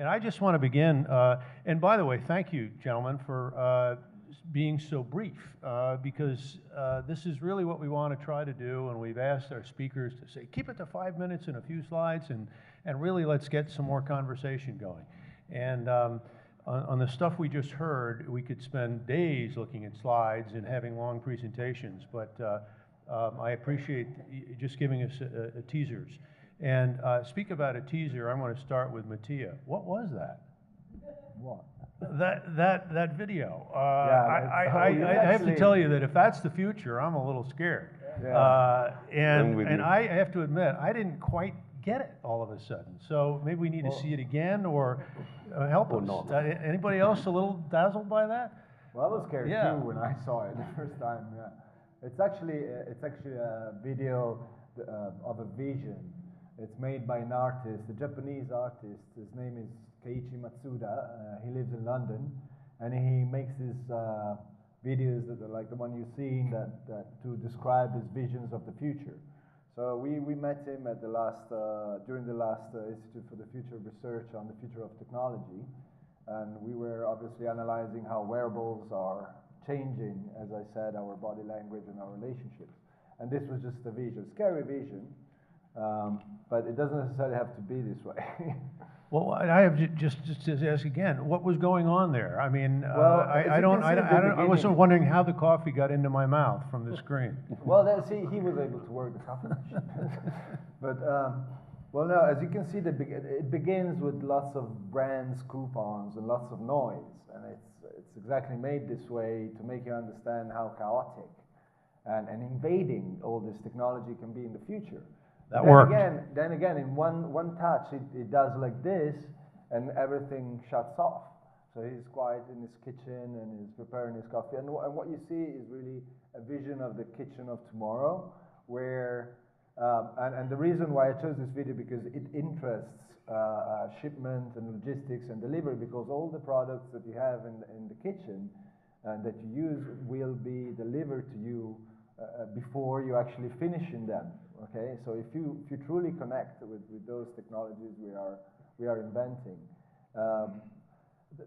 And I just want to begin, and by the way, thank you, gentlemen, for being so brief, because this is really what we want to try to do, and we've asked our speakers to say, keep it to 5 minutes and a few slides, and really let's get some more conversation going. And on the stuff we just heard, we could spend days looking at slides and having long presentations, but I appreciate just giving us teasers. And speak about a teaser, I'm going to start with Mattia. What was that? What? That video. Yeah, I have to tell you that if that's the future, I'm a little scared. Yeah. And I have to admit, I didn't quite get it all of a sudden. So maybe we need to see it again or help us. not. Anybody else a little dazzled by that? Well, I was scared Yeah. too when I saw it the first time. Yeah, it's actually a video of a vision. It's made by an artist, a Japanese artist. His name is Keiichi Matsuda. He lives in London, and he makes these videos that are like the one you've seen that to describe his visions of the future. So we met him at the last during the last Institute for the Future of Research on the Future of Technology, and we were obviously analyzing how wearables are changing, as I said, our body language and our relationships. And this was just a vision, scary vision, but it doesn't necessarily have to be this way. Well, I have just to ask again, what was going on there? I mean, Well, I wasn't wondering how the coffee got into my mouth from the screen. Well, see, he was able to work the coffee machine. But, well, no, as you can see, it begins with lots of brands, coupons, and lots of noise. And it's exactly made this way to make you understand how chaotic and invading all this technology can be in the future. That worked. Then again, in one touch, it does like this, and everything shuts off. So he's quiet in his kitchen, and he's preparing his coffee. And what you see is really a vision of the kitchen of tomorrow, where, and the reason why I chose this video, because it interests shipment and logistics and delivery, because all the products that you have in the kitchen and that you use will be delivered to you before you actually finish in them. Okay, so if you truly connect with those technologies we are inventing,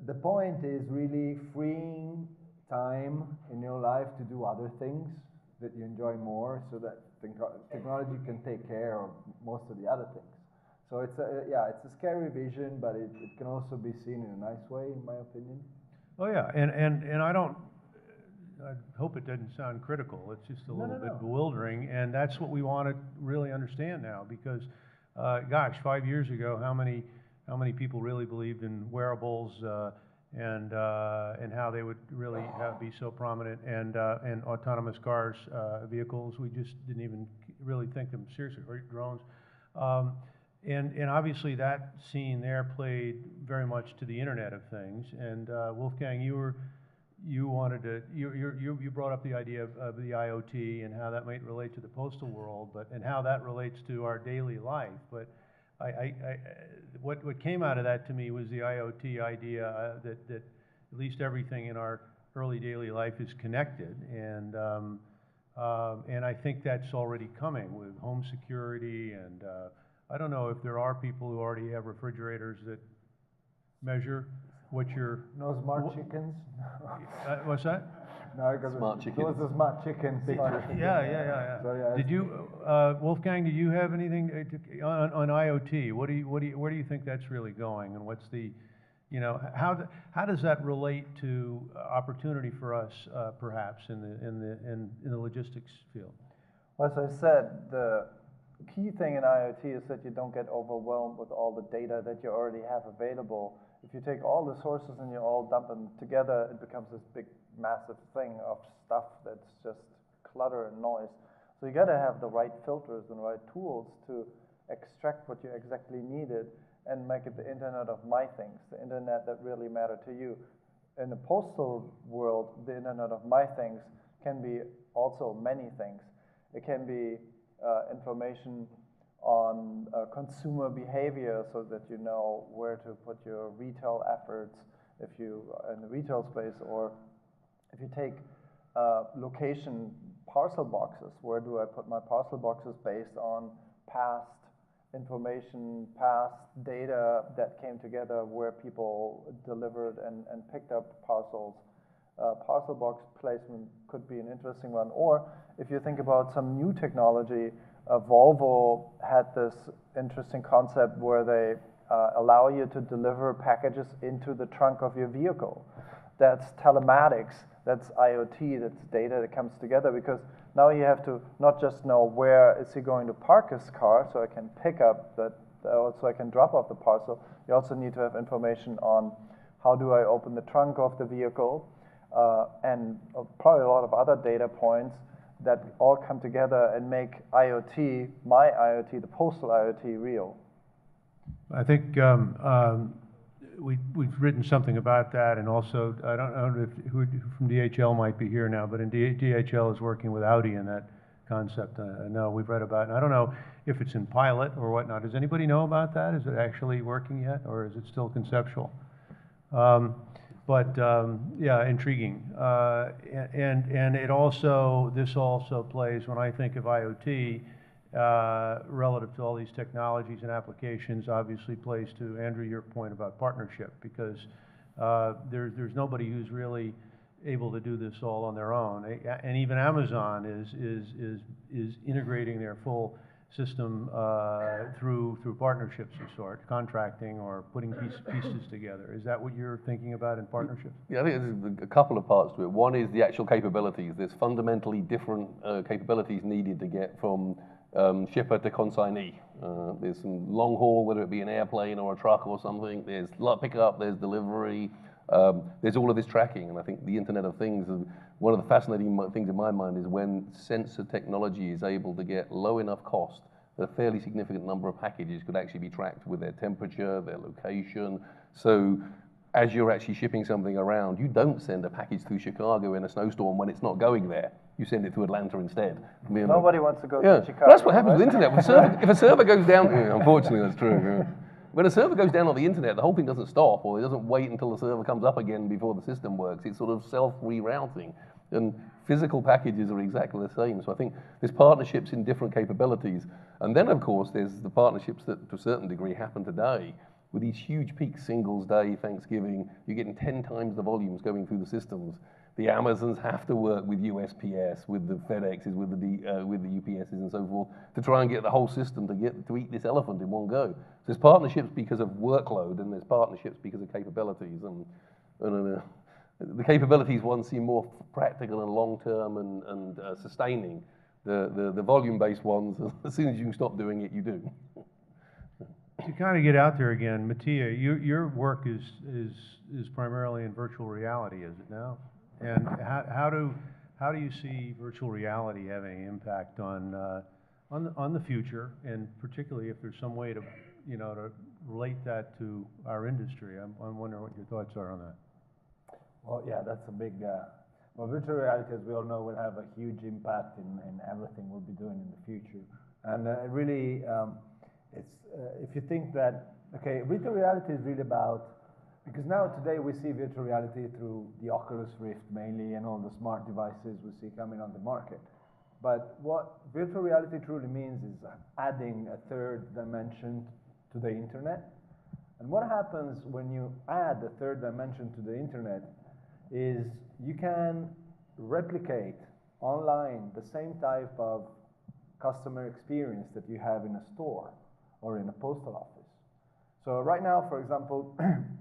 the point is really freeing time in your life to do other things that you enjoy more, so that technology can take care of most of the other things. So it's a scary vision, but it can also be seen in a nice way, in my opinion. Oh yeah, and I hope it doesn't sound critical. It's just a little bit bewildering, and that's what we want to really understand now. Because, gosh, 5 years ago, how many people really believed in wearables and how they would really be so prominent, and autonomous cars, vehicles? We just didn't even really think them seriously, or drones. And obviously that scene there played very much to the Internet of Things. And Wolfgang, you brought up the idea of the IoT and how that might relate to the postal world, and how that relates to our daily life. But what came out of that to me was the IoT idea that at least everything in our early daily life is connected, and I think that's already coming with home security. And I don't know if there are people who already have refrigerators that measure what your... No smart chickens? What's that? No, because Smart chickens. those are smart chickens. Yeah. So, yeah, Did you, Wolfgang? Did you have anything on IoT? Where do you think that's really going, and what's the, how does that relate to opportunity for us, perhaps in the logistics field? Well, as I said, the key thing in IoT is that you don't get overwhelmed with all the data that you already have available. If you take all the sources and you all dump them together, it becomes this big, massive thing of stuff that's just clutter and noise. So you got to have the right filters and right tools to extract what you exactly needed and make it the Internet of my things, the Internet that really matter to you. In the postal world, the Internet of my things can be also many things. It can be information on consumer behavior, so that you know where to put your retail efforts if you in the retail space, or if you take location parcel boxes, where do I put my parcel boxes based on past information, past data that came together where people delivered and picked up parcels. Parcel box placement could be an interesting one. Or if you think about some new technology, Volvo had this interesting concept where they allow you to deliver packages into the trunk of your vehicle. That's telematics, that's IoT, that's data that comes together, because now you have to not just know where is he going to park his car so I can pick up that, so I can drop off the parcel. You also need to have information on how do I open the trunk of the vehicle, and probably a lot of other data points that all come together and make IoT, my IoT, the postal IoT, real. I think we've written something about that, and also, I don't know if who from DHL might be here now, but DHL is working with Audi in that concept. I know we've read about it. And I don't know if it's in pilot or whatnot. Does anybody know about that? Is it actually working yet, or is it still conceptual? Yeah, intriguing. And it also, this also plays, when I think of IoT, relative to all these technologies and applications, obviously plays to, Andrew, your point about partnership, because there's nobody who's really able to do this all on their own. And even Amazon is integrating their full system through partnerships of sort, contracting or putting pieces together. Is that what you're thinking about in partnerships? Yeah, I think there's a couple of parts to it. One is the actual capabilities. There's fundamentally different capabilities needed to get from shipper to consignee. There's some long haul, whether it be an airplane or a truck or something. There's pickup, there's delivery, there's all of this tracking. And I think the Internet of Things, one of the fascinating things in my mind is when sensor technology is able to get low enough cost that a fairly significant number of packages could actually be tracked with their temperature, their location. So as you're actually shipping something around, you don't send a package through Chicago in a snowstorm when it's not going there. You send it to Atlanta instead. Nobody wants to go to Chicago. That's what happens with the internet. If a server goes down, unfortunately that's true. Yeah. When a server goes down on the internet, the whole thing doesn't stop, or it doesn't wait until the server comes up again before the system works. It's sort of self-rerouting. And physical packages are exactly the same. So I think there's partnerships in different capabilities. And then, of course, there's the partnerships that, to a certain degree, happen today. With these huge peaks, Singles Day, Thanksgiving, you're getting 10 times the volumes going through the systems. The Amazons have to work with USPS, with the FedExes, with the UPSs and so forth, to try and get the whole system to eat this elephant in one go. So there's partnerships because of workload, and there's partnerships because of capabilities. And the capabilities ones seem more practical and long-term and sustaining. The volume-based ones, as soon as you can stop doing it, you do. To kind of get out there again, Mattia, your work is primarily in virtual reality, is it now? And how do you see virtual reality having an impact on the future, and particularly if there's some way to relate that to our industry? I'm wondering what your thoughts are on that. Well, yeah, that's a big. Well, virtual reality, as we all know, will have a huge impact in everything we'll be doing in the future. And really, if you think that, okay, virtual reality is really about, because now today we see virtual reality through the Oculus Rift mainly and all the smart devices we see coming on the market. But what virtual reality truly means is adding a third dimension to the internet. And what happens when you add a third dimension to the internet is you can replicate online the same type of customer experience that you have in a store or in a postal office. So right now, for example,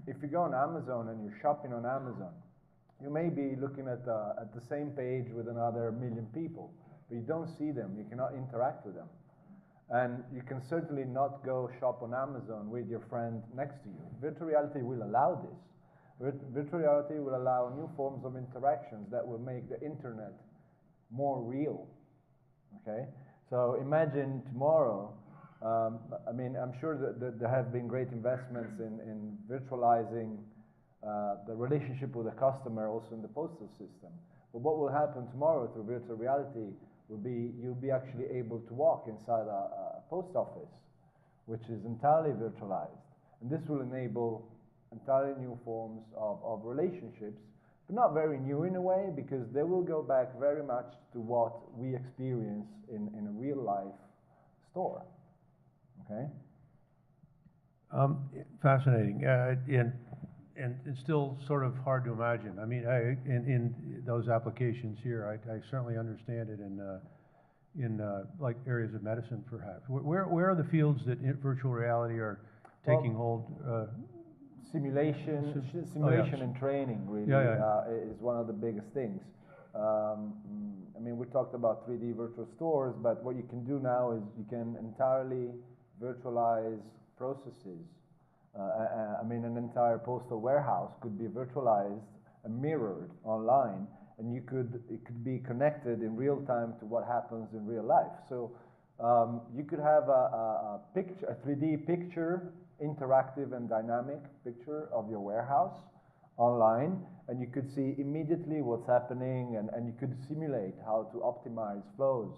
if you go on Amazon and you're shopping on Amazon, you may be looking at the same page with another million people, but you don't see them, you cannot interact with them. And you can certainly not go shop on Amazon with your friend next to you. Virtual reality will allow this. Virtual reality will allow new forms of interactions that will make the internet more real, okay? So imagine tomorrow, I mean, I'm sure that there have been great investments in virtualizing the relationship with the customer also in the postal system. But what will happen tomorrow through virtual reality will be you'll be actually able to walk inside a post office, which is entirely virtualized. And this will enable entirely new forms of relationships, but not very new in a way, because they will go back very much to what we experience in a real life store, okay? Fascinating, and it's still sort of hard to imagine. I mean, in those applications here, I certainly understand it in like areas of medicine, perhaps. Where are the fields that virtual reality are taking hold? Simulation, Sim- simulation oh, yeah. and training really is one of the biggest things. I mean, we talked about 3D virtual stores, but what you can do now is you can entirely virtualize processes. I mean, an entire postal warehouse could be virtualized and mirrored online, and it could be connected in real time to what happens in real life. So you could have a picture, a 3D picture, interactive and dynamic picture of your warehouse online, and you could see immediately what's happening, and you could simulate how to optimize flows.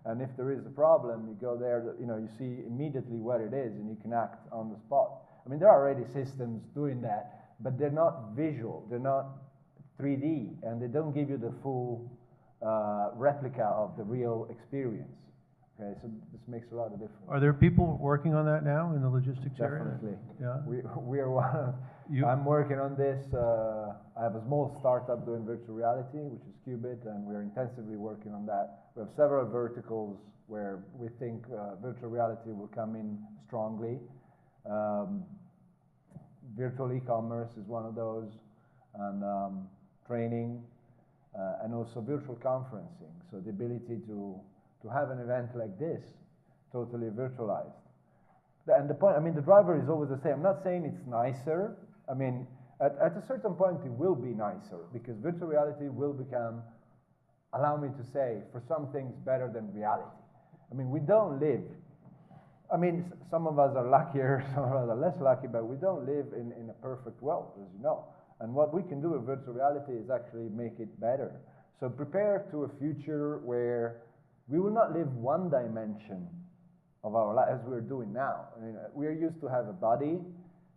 And if there is a problem, you go there, you see immediately what it is, and you can act on the spot. I mean, there are already systems doing that, but they're not visual, they're not 3D, and they don't give you the full replica of the real experience. Okay, so this makes a lot of difference. Are there people working on that now in the logistics area? Definitely. Yeah. We are one of, I'm working on this. I have a small startup doing virtual reality, which is Qubit, and we're intensively working on that. We have several verticals where we think virtual reality will come in strongly. Virtual e-commerce is one of those, and training, and also virtual conferencing. So the ability to have an event like this totally virtualized. And the point, I mean, the driver is always the same. I'm not saying it's nicer. I mean, at a certain point it will be nicer, because virtual reality will become, allow me to say, for some things better than reality. I mean, we don't live, I mean, some of us are luckier, some of us are less lucky, but we don't live in a perfect world, as you know. And what we can do with virtual reality is actually make it better. So prepare to a future where we will not live one dimension of our life as we're doing now. I mean, we are used to have a body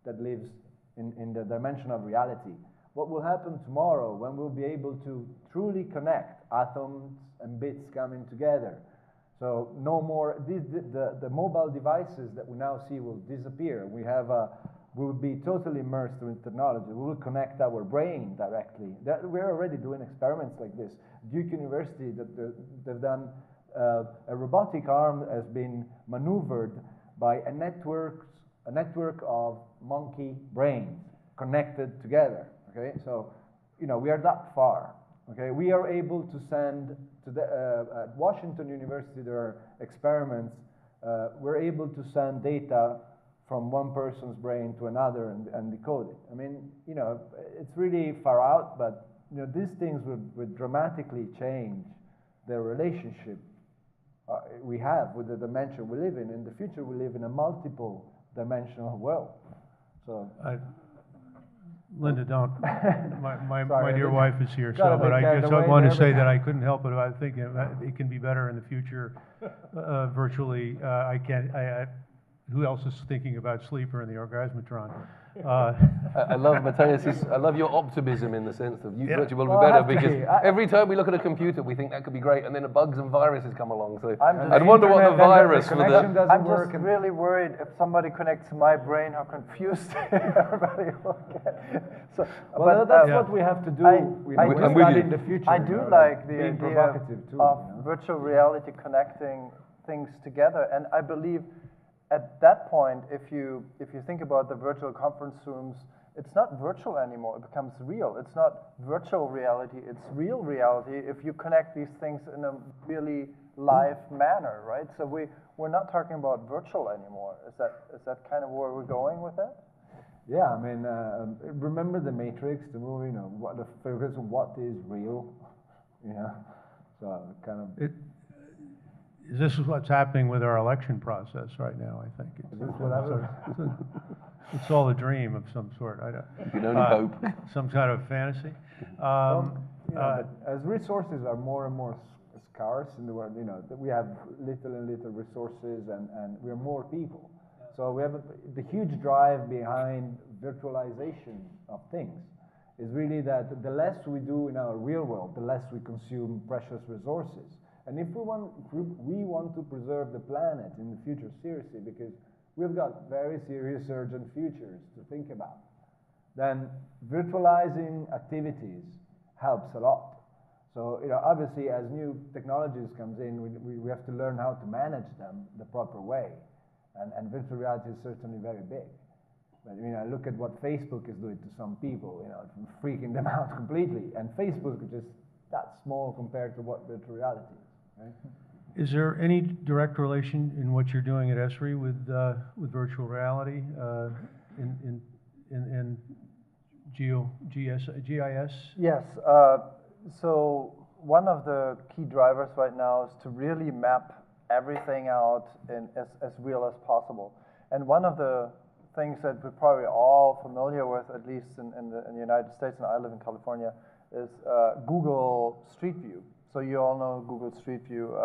that lives in the dimension of reality. What will happen tomorrow when we'll be able to truly connect atoms and bits coming together? So no more, the mobile devices that we now see will disappear. We will be totally immersed in technology. We will connect our brain directly. We're already doing experiments like this. Duke University, they've done a robotic arm has been maneuvered by a network of monkey brains connected together. Okay, so we are that far. Okay, we are able to send to at Washington University. There are experiments. We're able to send data from one person's brain to another and decode it. I mean, it's really far out, but these things would dramatically change the relationship we have with the dimension we live in. In the future, we live in a multiple dimensional world. So, Linda, don't. My Sorry, dear wife is here, gotta but be I carried just away want to there, say but- that I couldn't help it. I think it can be better in the future, virtually. I can't. Who else is thinking about Sleeper and the Orgasmatron? I love Matthias. I love your optimism in the sense of Yeah. virtual will Well, be I better, have to because be. every time we look at a computer, we think that could be great, and then the bugs and viruses come along. So I'm just- I'd wonder what the Internet, then virus the for connection the. doesn't I'm work. just and- really worried if somebody connects to my brain, how confused everybody will get. So, Well, but, that's Yeah. what we have to do. I we do- we I'm with study you. in the future. I do like the being idea provocative too. of virtual reality connecting things together, and I believe at that point, if you think about the virtual conference rooms, it's not virtual anymore. It becomes real. It's not virtual reality. It's real reality if you connect these things in a really live manner, right? So we're not talking about virtual anymore. Is that kind of where we're going with that? Yeah, I mean, remember the Matrix, the movie? What the focus of what is real? So kind of. This is what's happening with our election process right now, I think. It's all a dream of some sort. I don't, You can only hope. some kind of fantasy. But as resources are more and more scarce in the world, that we have little and little resources, and we're more people. So we have the huge drive behind virtualization of things is really that the less we do in our real world, the less we consume precious resources. And if we want to preserve the planet in the future seriously, because we've got very serious urgent futures to think about. Then virtualizing activities helps a lot. So, obviously, as new technologies comes in, we have to learn how to manage them the proper way. And virtual reality is certainly very big. But, look at what Facebook is doing to some people, freaking them out completely. And Facebook is just that small compared to what virtual reality is, right? Is there any direct relation in what you're doing at Esri with virtual reality in GIS? Yes. So one of the key drivers right now is to really map everything out in as real as possible. And one of the things that we're probably all familiar with, at least in the United States, and I live in California, is Google Street View. So you all know Google Street View.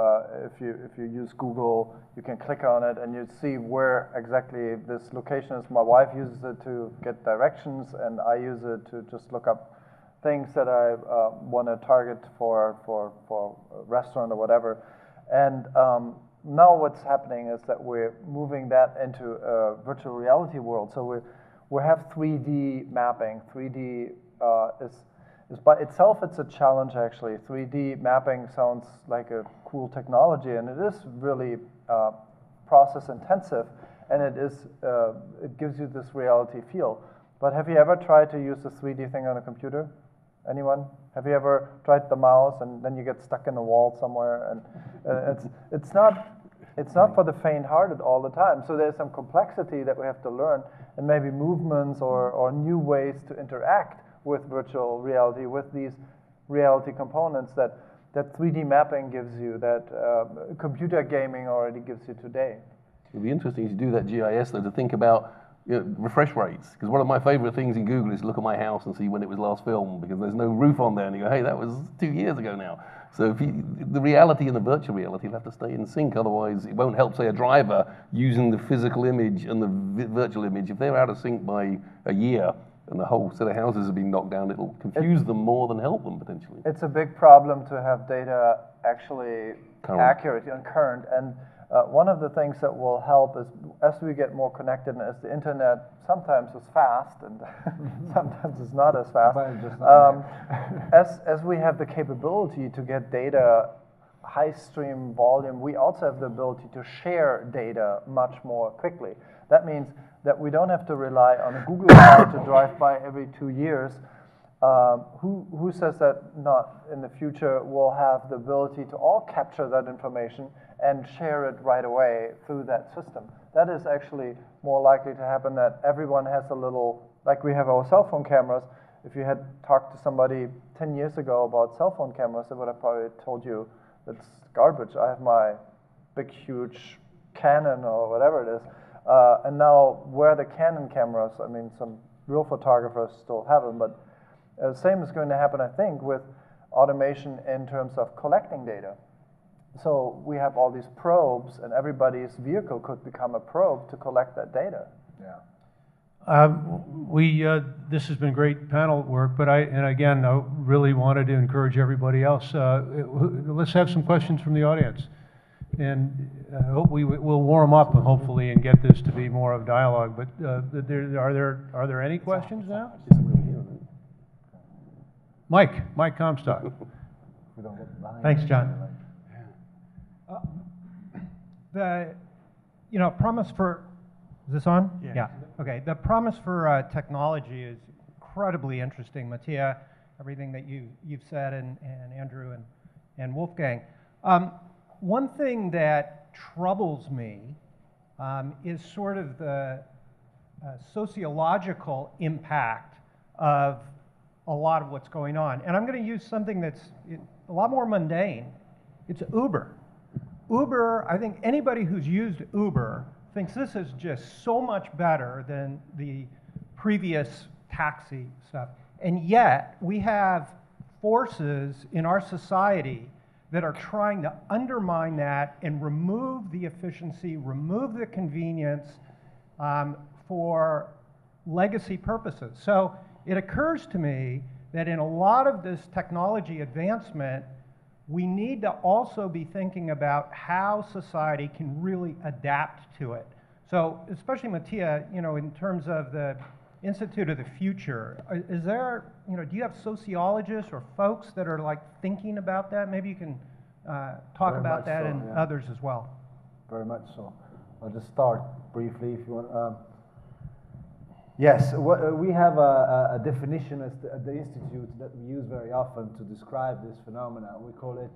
If you use Google, you can click on it and you see where exactly this location is. My wife uses it to get directions, and I use it to just look up things that I want to target for a restaurant or whatever. And now what's happening is that we're moving that into a virtual reality world. So we have 3D mapping. 3D is by itself, it's a challenge actually. 3D mapping sounds like a cool technology, and it is really process intensive, and it gives you this reality feel. But have you ever tried to use the 3D thing on a computer? Anyone? Have you ever tried the mouse and then you get stuck in the wall somewhere? And it's not for the faint-hearted all the time. So there's some complexity that we have to learn, and maybe movements or new ways to interact with virtual reality, with these reality components that 3D mapping gives you, that computer gaming already gives you today. It'd be interesting to do that GIS though, to think about refresh rates, because one of my favorite things in Google is to look at my house and see when it was last filmed, because there's no roof on there, and you go, hey, that was 2 years ago now. So the reality and the virtual reality will have to stay in sync, otherwise it won't help, say, a driver using the physical image and the virtual image. If they're out of sync by a year and the whole set of houses have been knocked down, it'll confuse them more than help them potentially. It's a big problem to have data actually Current. accurate and current. And one of the things that will help is as we get more connected, and as the internet sometimes is fast and sometimes it's not as fast, as we have the capability to get data high stream volume, we also have the ability to share data much more quickly. That means that we don't have to rely on a Google car to drive by every 2 years. Who says that not in the future we'll have the ability to all capture that information and share it right away through that system? That is actually more likely to happen, that everyone has a little, like we have our cell phone cameras. If you had talked to somebody 10 years ago about cell phone cameras, they would have probably told you it's garbage. I have my big, huge Canon or whatever it is. And now where are the Canon cameras? I mean, some real photographers still have them, but the same is going to happen, I think, with automation in terms of collecting data. So we have all these probes, and everybody's vehicle could become a probe to collect that data. Yeah. This has been great panel work, but I really wanted to encourage everybody else. Let's have some questions from the audience, and I hope we'll warm up hopefully and get this to be more of dialogue. But are there any questions now? Mike Comstock. We don't get blind. Thanks, John. The promise for, is this on? Yeah. Okay. The promise for technology is incredibly interesting, Mattia. Everything that you've said, and Andrew and Wolfgang. One thing that troubles me is sort of the sociological impact of a lot of what's going on. And I'm going to use something that's a lot more mundane. It's Uber. Uber, I think anybody who's used Uber thinks this is just so much better than the previous taxi stuff. And yet, we have forces in our society that are trying to undermine that and remove the efficiency, remove the convenience for legacy purposes. So it occurs to me that in a lot of this technology advancement, we need to also be thinking about how society can really adapt to it. So, especially Mattia, you know, in terms of the Institute of the Future, is there, you know, do you have sociologists or folks that are like thinking about that? Maybe you can talk Very about much that so, and yeah. others as well. Very much so. I'll just start briefly if you want. Yes, we have a definition at the Institute that we use very often to describe this phenomena. We call it,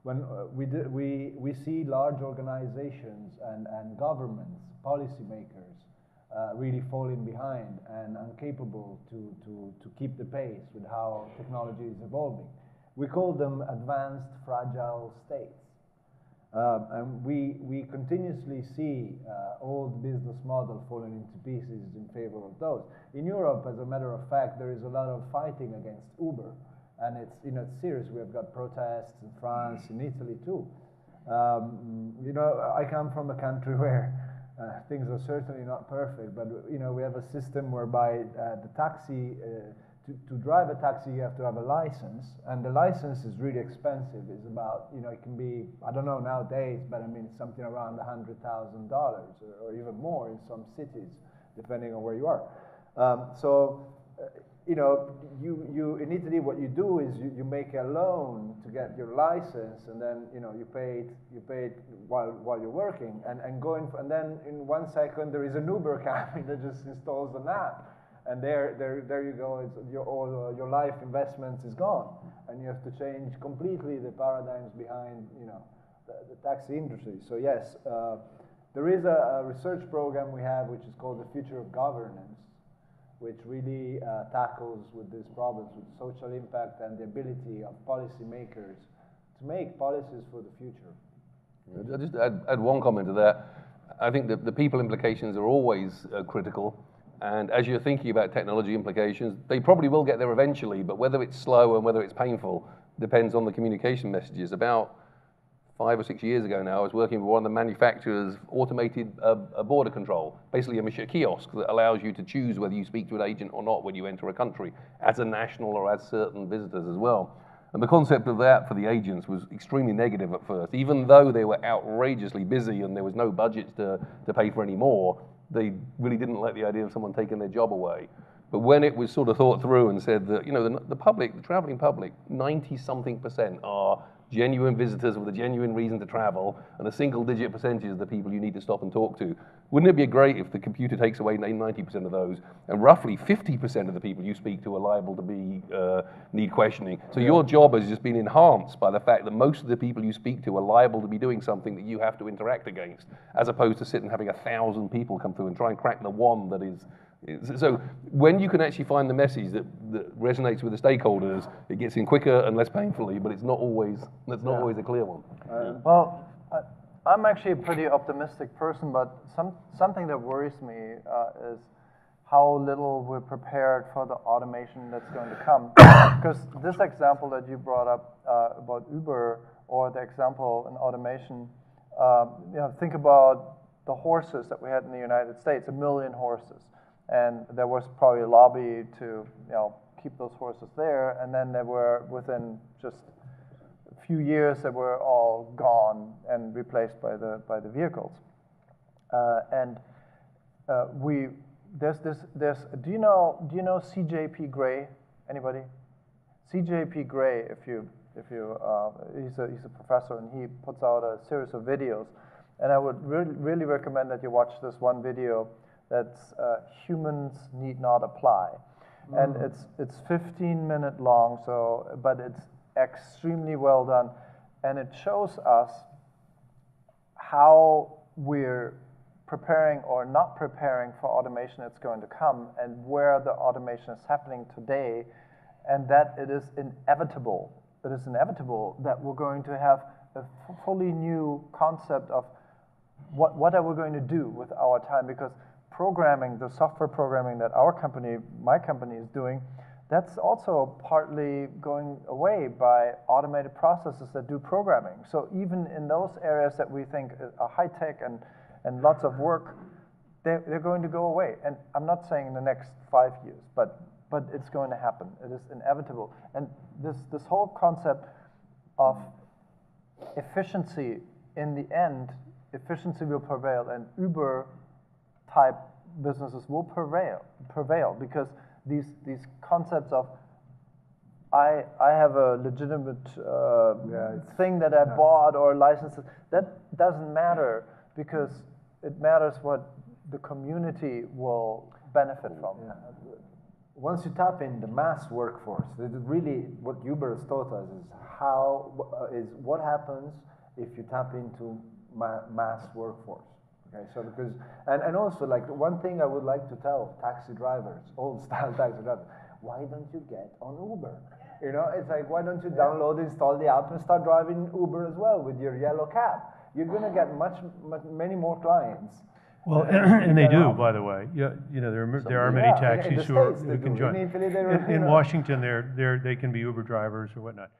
when we see large organizations and governments, policymakers, really falling behind and incapable to keep the pace with how technology is evolving. We call them advanced fragile states. And we continuously see old business model falling into pieces in favor of those. In Europe, as a matter of fact, there is a lot of fighting against Uber, and it's, you know, it's serious. We have got protests in France, in Italy too. You know, I come from a country where things are certainly not perfect, but you know, we have a system whereby the taxi. To drive a taxi, you have to have a license, and the license is really expensive. It's about, you know, it can be, I don't know nowadays, but I mean, something around $100,000 or even more in some cities, depending on where you are. You know, you in Italy, what you do is you make a loan to get your license, and then, you know, you pay it while you're working, and then in 1 second there is an Uber company that just installs an app. And there you go. It's all your life investments is gone, and you have to change completely the paradigms behind, you know, the taxi industry. So yes, there is a research program we have which is called the Future of Governance, which really tackles with these problems, with social impact and the ability of policymakers to make policies for the future. I'll just add one comment to that. I think that the people implications are always critical. And as you're thinking about technology implications, they probably will get there eventually, but whether it's slow and whether it's painful depends on the communication messages. About 5 or 6 years ago now, I was working with one of the manufacturers' automated border control, basically a kiosk that allows you to choose whether you speak to an agent or not when you enter a country, as a national or as certain visitors as well. And the concept of that for the agents was extremely negative at first. Even though they were outrageously busy and there was no budgets to pay for any more, they really didn't like the idea of someone taking their job away. But when it was sort of thought through and said that, you know, the public, the traveling public, 90-something% are genuine visitors with a genuine reason to travel, and a single-digit percentage of the people you need to stop and talk to. Wouldn't it be great if the computer takes away 90% of those, and roughly 50% of the people you speak to are liable to be need questioning? So your job has just been enhanced by the fact that most of the people you speak to are liable to be doing something that you have to interact against, as opposed to sitting having 1,000 people come through and try and crack the one that is. So when you can actually find the message that resonates with the stakeholders, it gets in quicker and less painfully, but it's not always a clear one. Well, I'm actually a pretty optimistic person, but something that worries me is how little we're prepared for the automation that's going to come. Because this example that you brought up about Uber, or the example in automation, you know, think about the horses that we had in the United States, 1 million horses. And there was probably a lobby to, you know, keep those horses there, and then they were, within just a few years, they were all gone and replaced by the vehicles. Do you know C.J.P. Gray? Anybody? C.J.P. Gray, he's a professor, and he puts out a series of videos, and I would really recommend that you watch this one video. That's Humans Need Not Apply. And it's 15-minute long, but it's extremely well done. And it shows us how we're preparing or not preparing for automation that's going to come, and where the automation is happening today, and that it is inevitable. It is inevitable that we're going to have a fully new concept of what are we going to do with our time, because programming, the software programming that my company is doing, that's also partly going away by automated processes that do programming. So even in those areas that we think are high tech and lots of work, they're going to go away. And I'm not saying in the next 5 years, but it's going to happen. It is inevitable. And this whole concept of efficiency, in the end, efficiency will prevail, and Uber type businesses will prevail because these concepts of I have a legitimate thing that I bought or licenses, that doesn't matter because it matters what the community will benefit from. Yeah. Once you tap in the mass workforce, really what Uber has taught us is what happens if you tap into mass workforce. Okay, so because and also like one thing I would like to tell taxi drivers, old style taxi drivers, why don't you get on Uber? You know, it's like, why don't you download, install the app and start driving Uber as well with your yellow cab? You're gonna get many more clients. Well, and they do, by the way. Yeah, you know, there are many Yeah, in taxis the who States they can do. join. In Italy, they In Washington, they can be Uber drivers or whatnot.